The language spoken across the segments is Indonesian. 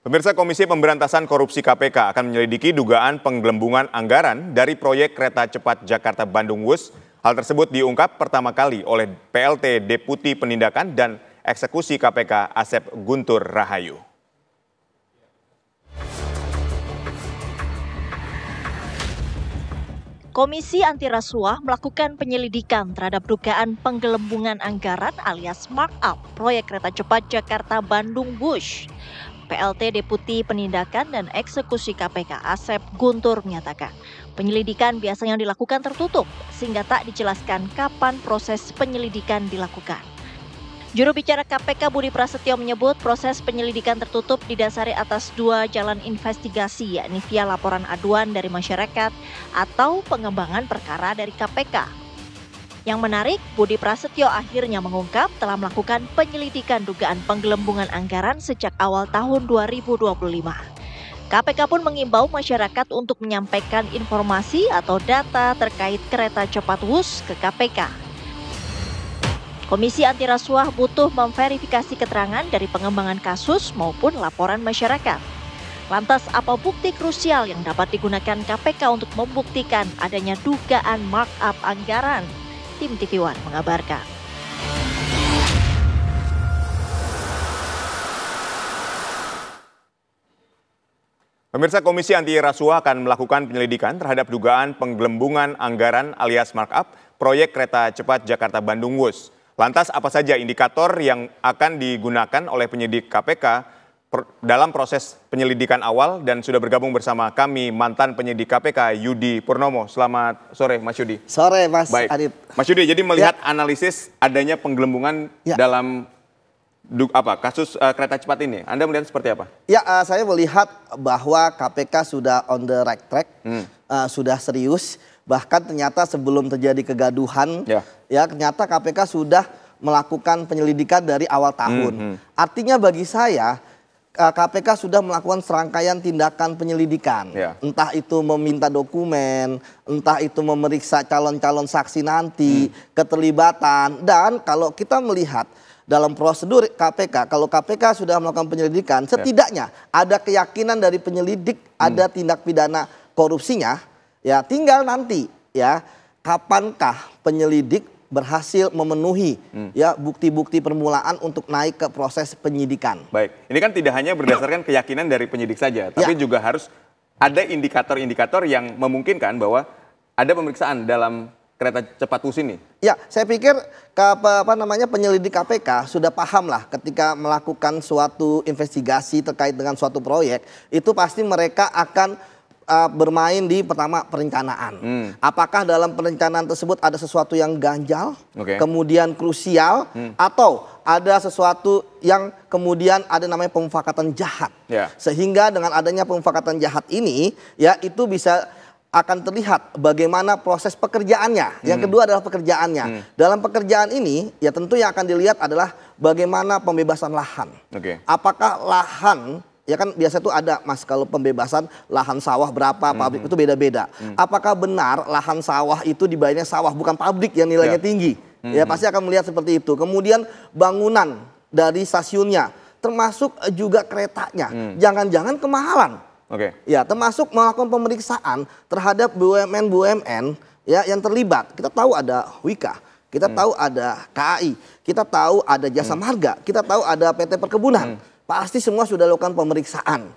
Pemirsa, Komisi Pemberantasan Korupsi KPK akan menyelidiki dugaan penggelembungan anggaran dari proyek kereta cepat Jakarta-Bandung Wush. Hal tersebut diungkap pertama kali oleh PLT Deputi Penindakan dan Eksekusi KPK Asep Guntur Rahayu. Komisi Anti Rasuah melakukan penyelidikan terhadap dugaan penggelembungan anggaran alias markup proyek kereta cepat Jakarta-Bandung Wush. PLT Deputi Penindakan dan Eksekusi KPK Asep Guntur menyatakan, penyelidikan biasanya dilakukan tertutup sehingga tak dijelaskan kapan proses penyelidikan dilakukan. Juru bicara KPK Budi Prasetyo menyebut proses penyelidikan tertutup didasari atas dua jalan investigasi, yakni via laporan aduan dari masyarakat atau pengembangan perkara dari KPK. Yang menarik, Budi Prasetyo akhirnya mengungkap telah melakukan penyelidikan dugaan penggelembungan anggaran sejak awal tahun 2025. KPK pun mengimbau masyarakat untuk menyampaikan informasi atau data terkait kereta cepat Wush ke KPK. Komisi Anti Rasuah butuh memverifikasi keterangan dari pengembangan kasus maupun laporan masyarakat. Lantas apa bukti krusial yang dapat digunakan KPK untuk membuktikan adanya dugaan markup anggaran? Tim TV One mengabarkan. Pemirsa, Komisi Anti Rasuah akan melakukan penyelidikan terhadap dugaan penggelembungan anggaran alias markup proyek kereta cepat Jakarta-Bandung Wush. Lantas apa saja indikator yang akan digunakan oleh penyidik KPK dalam proses penyelidikan awal, dan sudah bergabung bersama kami mantan penyidik KPK Yudi Purnomo. Selamat sore Mas Yudi. Sore Mas Adip. Mas Yudi, jadi melihat analisis adanya penggelembungan dalam kasus kereta cepat ini, Anda melihat seperti apa? Ya, saya melihat bahwa KPK sudah on the right track, sudah serius. Bahkan ternyata sebelum terjadi kegaduhan, ternyata KPK sudah melakukan penyelidikan dari awal tahun. Artinya bagi saya, KPK sudah melakukan serangkaian tindakan penyelidikan. Entah itu meminta dokumen, entah itu memeriksa calon-calon saksi nanti, keterlibatan. Dan kalau kita melihat dalam prosedur KPK, kalau KPK sudah melakukan penyelidikan, setidaknya ada keyakinan dari penyelidik ada tindak pidana korupsinya. Ya, tinggal nanti ya kapankah penyelidik berhasil memenuhi bukti-bukti permulaan untuk naik ke proses penyidikan. Baik, ini kan tidak hanya berdasarkan keyakinan dari penyidik saja, tapi juga harus ada indikator-indikator yang memungkinkan bahwa ada pemeriksaan dalam kereta cepat Wush ini. Ya, saya pikir penyelidik KPK sudah paham lah ketika melakukan suatu investigasi terkait dengan suatu proyek, itu pasti mereka akan bermain di pertama perencanaan. Apakah dalam perencanaan tersebut ada sesuatu yang ganjal, kemudian krusial, atau ada sesuatu yang kemudian ada namanya pemufakatan jahat. Sehingga dengan adanya pemufakatan jahat ini, ya itu bisa akan terlihat bagaimana proses pekerjaannya. Yang kedua adalah pekerjaannya. Dalam pekerjaan ini, ya tentu yang akan dilihat adalah bagaimana pembebasan lahan. Apakah lahan, ya kan biasa itu ada Mas, kalau pembebasan lahan sawah berapa, pabrik itu beda-beda. Apakah benar lahan sawah itu dibayarnya sawah bukan pabrik yang nilainya tinggi? Ya pasti akan melihat seperti itu. Kemudian bangunan dari stasiunnya, termasuk juga keretanya. Jangan-jangan kemahalan. Ya, termasuk melakukan pemeriksaan terhadap BUMN-BUMN ya yang terlibat. Kita tahu ada Wika, kita tahu ada KAI, kita tahu ada Jasa Marga, kita tahu ada PT Perkebunan. Pasti semua sudah dilakukan pemeriksaan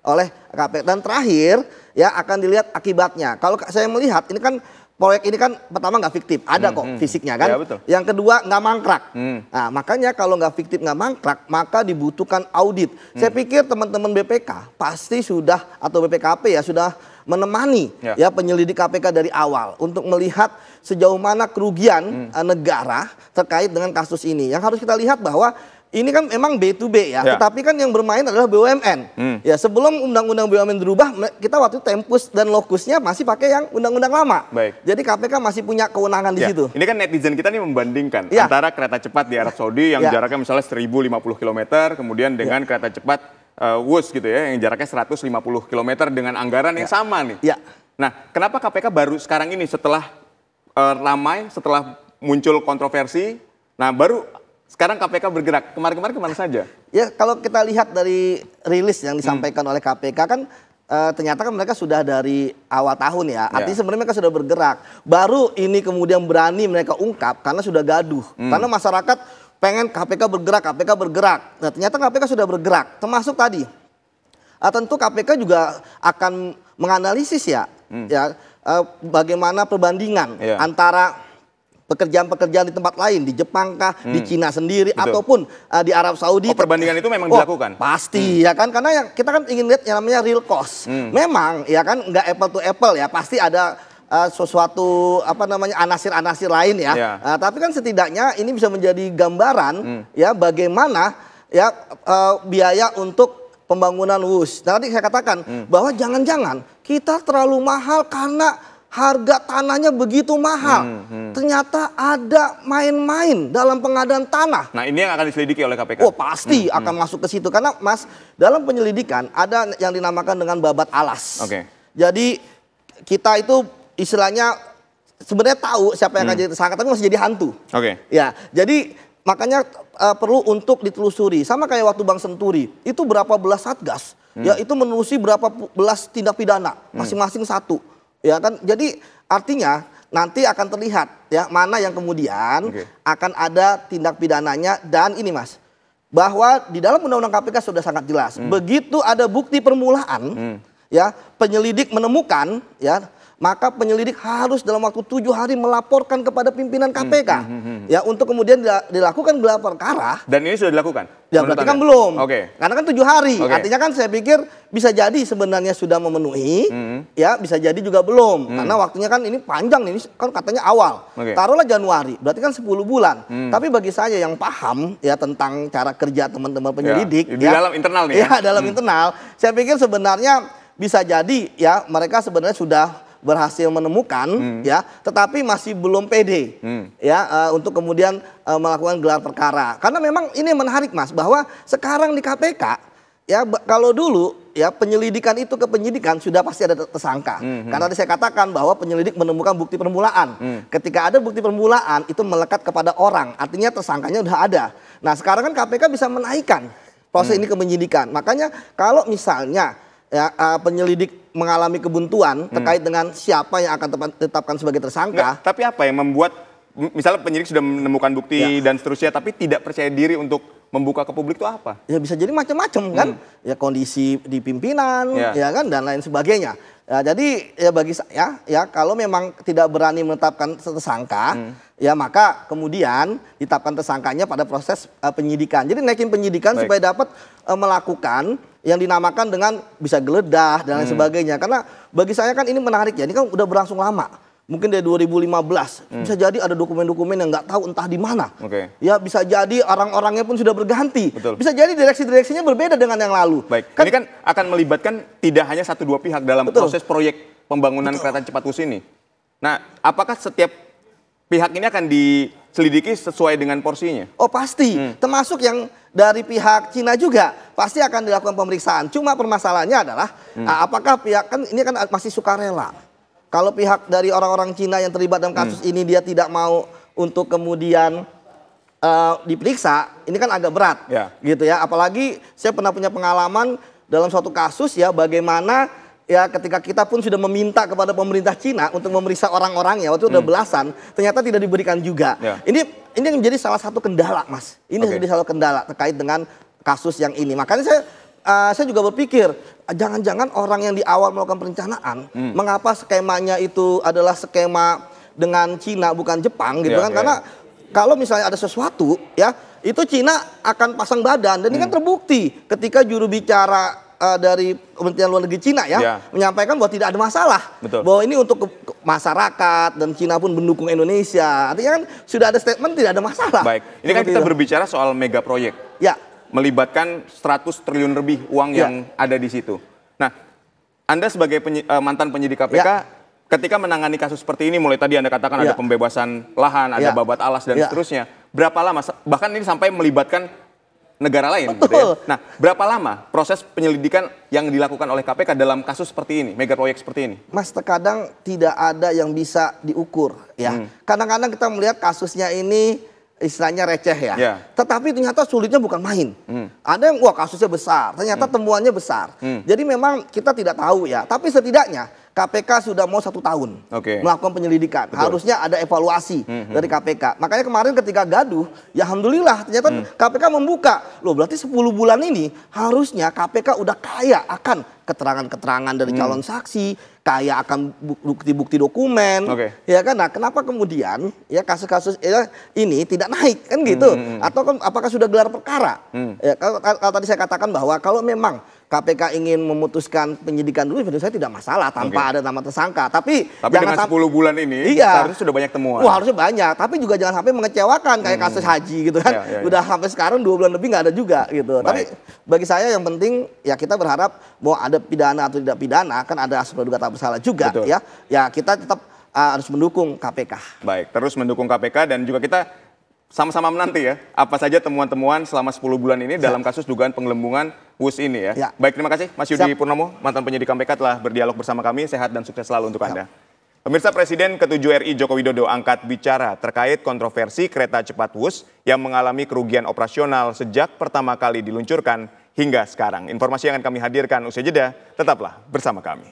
oleh KPK. Dan terakhir ya akan dilihat akibatnya. Kalau saya melihat ini kan proyek ini kan pertama nggak fiktif, ada kok fisiknya kan. Yang kedua nggak mangkrak. Nah makanya kalau nggak fiktif nggak mangkrak maka dibutuhkan audit. Saya pikir teman-teman BPK pasti sudah, atau BPKP ya sudah menemani ya penyelidik KPK dari awal untuk melihat sejauh mana kerugian negara terkait dengan kasus ini. Yang harus kita lihat bahwa ini kan memang B2B ya, tetapi kan yang bermain adalah BUMN. Ya, sebelum undang-undang BUMN berubah, kita waktu tempus dan lokusnya masih pakai yang undang-undang lama. Jadi KPK masih punya kewenangan di situ. Ini kan netizen kita nih membandingkan antara kereta cepat di Arab Saudi yang jaraknya misalnya 1050 km, kemudian dengan kereta cepat Wush gitu ya, yang jaraknya 150 km dengan anggaran yang sama nih. Nah, kenapa KPK baru sekarang ini setelah ramai, setelah muncul kontroversi, nah baru Sekarang KPK bergerak, kemarin-kemarin kemana saja? Ya kalau kita lihat dari rilis yang disampaikan oleh KPK kan ternyata kan mereka sudah dari awal tahun ya. Artinya sebenarnya mereka sudah bergerak. Baru ini kemudian berani mereka ungkap karena sudah gaduh. Karena masyarakat pengen KPK bergerak. Nah ternyata KPK sudah bergerak. Termasuk tadi. Tentu KPK juga akan menganalisis ya, bagaimana perbandingan antara pekerjaan-pekerjaan di tempat lain, di Jepang kah, di Cina sendiri, ataupun di Arab Saudi. Perbandingan itu memang dilakukan? Pasti ya kan, karena yang kita kan ingin lihat yang namanya real cost. Memang ya kan nggak apple to apple ya, pasti ada sesuatu anasir-anasir lain ya. Tapi kan setidaknya ini bisa menjadi gambaran ya bagaimana ya biaya untuk pembangunan WUS. Tadi saya katakan bahwa jangan-jangan kita terlalu mahal karena harga tanahnya begitu mahal. Ternyata ada main-main dalam pengadaan tanah. Nah ini yang akan diselidiki oleh KPK? Oh pasti akan masuk ke situ. Karena Mas, dalam penyelidikan ada yang dinamakan dengan babat alas. Jadi kita itu istilahnya sebenarnya tahu siapa yang akan jadi tersangka, tapi masih jadi hantu. Ya, jadi makanya perlu untuk ditelusuri. Sama kayak waktu Bank Senturi, itu berapa belas satgas, ya itu menelusuri berapa belas tindak pidana, masing-masing satu. Ya kan, jadi artinya nanti akan terlihat ya mana yang kemudian akan ada tindak pidananya. Dan ini Mas, bahwa di dalam Undang-Undang KPK sudah sangat jelas. Begitu ada bukti permulaan, ya penyelidik menemukan, ya maka penyelidik harus dalam waktu 7 hari melaporkan kepada pimpinan KPK, ya untuk kemudian dilakukan gelar perkara. Dan ini sudah dilakukan? Ya berarti kan belum, karena kan 7 hari. Artinya kan saya pikir bisa jadi sebenarnya sudah memenuhi, ya bisa jadi juga belum, karena waktunya kan ini panjang, ini kan katanya awal. Taruhlah Januari, berarti kan 10 bulan. Tapi bagi saya yang paham ya tentang cara kerja teman-teman penyelidik, di dalam internal nih. Ya dalam internal, saya pikir sebenarnya bisa jadi ya mereka sebenarnya sudah berhasil menemukan ya, tetapi masih belum pede ya untuk kemudian melakukan gelar perkara. Karena memang ini menarik Mas, bahwa sekarang di KPK ya kalau dulu ya penyelidikan itu ke penyidikan sudah pasti ada tersangka. Karena tadi saya katakan bahwa penyelidik menemukan bukti permulaan. Ketika ada bukti permulaan itu melekat kepada orang, artinya tersangkanya udah ada. Nah sekarang kan KPK bisa menaikkan proses ini ke penyidikan. Makanya kalau misalnya ya penyelidik mengalami kebuntuan terkait dengan siapa yang akan ditetapkan sebagai tersangka. Tapi apa yang membuat misalnya penyidik sudah menemukan bukti dan seterusnya tapi tidak percaya diri untuk membuka ke publik itu apa? Ya bisa jadi macam-macam kan. Ya kondisi di pimpinan ya kan dan lain sebagainya. Ya, jadi ya bagi saya ya kalau memang tidak berani menetapkan tersangka ya maka kemudian ditetapkan tersangkanya pada proses penyidikan. Jadi naikin penyidikan supaya dapat melakukan yang dinamakan dengan bisa geledah dan lain sebagainya. Karena bagi saya kan ini menarik ya, ini kan udah berlangsung lama. Mungkin dari 2015, bisa jadi ada dokumen-dokumen yang nggak tahu entah di mana. Ya bisa jadi orang-orangnya pun sudah berganti. Bisa jadi direksi-direksinya berbeda dengan yang lalu. Ini kan akan melibatkan tidak hanya 1-2 pihak dalam proses proyek pembangunan kereta cepat WUS ini. Nah, apakah setiap pihak ini akan diselidiki sesuai dengan porsinya? Oh pasti, termasuk yang dari pihak Cina juga pasti akan dilakukan pemeriksaan. Cuma permasalahannya adalah apakah pihak kan ini kan masih sukarela. Kalau pihak dari orang-orang Cina yang terlibat dalam kasus ini dia tidak mau untuk kemudian diperiksa, ini kan agak berat, gitu ya. Apalagi saya pernah punya pengalaman dalam suatu kasus ya bagaimana ya ketika kita pun sudah meminta kepada pemerintah Cina untuk memeriksa orang-orangnya waktu itu udah belasan, ternyata tidak diberikan juga. Ini yang menjadi salah satu kendala Mas. Ini menjadi salah satu kendala terkait dengan kasus yang ini. Makanya saya juga berpikir jangan-jangan orang yang di awal melakukan perencanaan, mengapa skemanya itu adalah skema dengan Cina bukan Jepang gitu kan? Karena kalau misalnya ada sesuatu ya itu Cina akan pasang badan dan ini kan terbukti ketika juru bicara dari Kementerian Luar Negeri Cina ya menyampaikan bahwa tidak ada masalah, bahwa ini untuk masyarakat dan Cina pun mendukung Indonesia. Artinya kan sudah ada statement tidak ada masalah. Baik, ini kan kita berbicara soal mega proyek, melibatkan 100 triliun lebih uang yang ada di situ. Nah, Anda sebagai mantan penyidik KPK, ketika menangani kasus seperti ini, mulai tadi Anda katakan ada pembebasan lahan, ada babat alas dan seterusnya, berapa lama? Bahkan ini sampai melibatkan negara lain. Gitu ya. Nah, berapa lama proses penyelidikan yang dilakukan oleh KPK dalam kasus seperti ini, mega proyek seperti ini? Mas, terkadang tidak ada yang bisa diukur. Ya, kadang-kadang kita melihat kasusnya ini istilahnya receh ya. Ya. Tetapi ternyata sulitnya bukan main. Ada yang wah kasusnya besar, ternyata temuannya besar. Jadi memang kita tidak tahu ya. Tapi setidaknya KPK sudah mau 1 tahun melakukan penyelidikan. Betul. Harusnya ada evaluasi dari KPK. Makanya kemarin ketika gaduh, ya alhamdulillah ternyata KPK membuka. Loh berarti 10 bulan ini harusnya KPK udah kaya akan keterangan-keterangan dari calon saksi, kaya akan bukti-bukti dokumen, ya kan? Nah, kenapa kemudian ya kasus-kasus ini tidak naik kan gitu? Atau apakah sudah gelar perkara? Ya, kalau tadi saya katakan bahwa kalau memang KPK ingin memutuskan penyidikan dulu, menurut saya tidak masalah tanpa ada nama tersangka. Tapi jangan dengan 10 bulan ini seharusnya sudah banyak temuan. Wah, harusnya banyak. Tapi juga jangan sampai mengecewakan kayak kasus haji gitu kan. Udah sampai sekarang 2 bulan lebih nggak ada juga gitu. Tapi bagi saya yang penting ya kita berharap mau ada pidana atau tidak pidana kan ada asas praduga tak bersalah juga. Ya. Ya kita tetap harus mendukung KPK. Baik, terus mendukung KPK dan juga kita sama-sama menanti ya apa saja temuan-temuan selama 10 bulan ini dalam kasus dugaan penggelembungan WUS ini ya. Baik, terima kasih Mas Yudi Purnomo, mantan penyidik KPK telah berdialog bersama kami. Sehat dan sukses selalu untuk Anda. Pemirsa, Presiden ke-7 RI Joko Widodo angkat bicara terkait kontroversi kereta cepat WUS yang mengalami kerugian operasional sejak pertama kali diluncurkan hingga sekarang. Informasi yang akan kami hadirkan usai jeda, tetaplah bersama kami.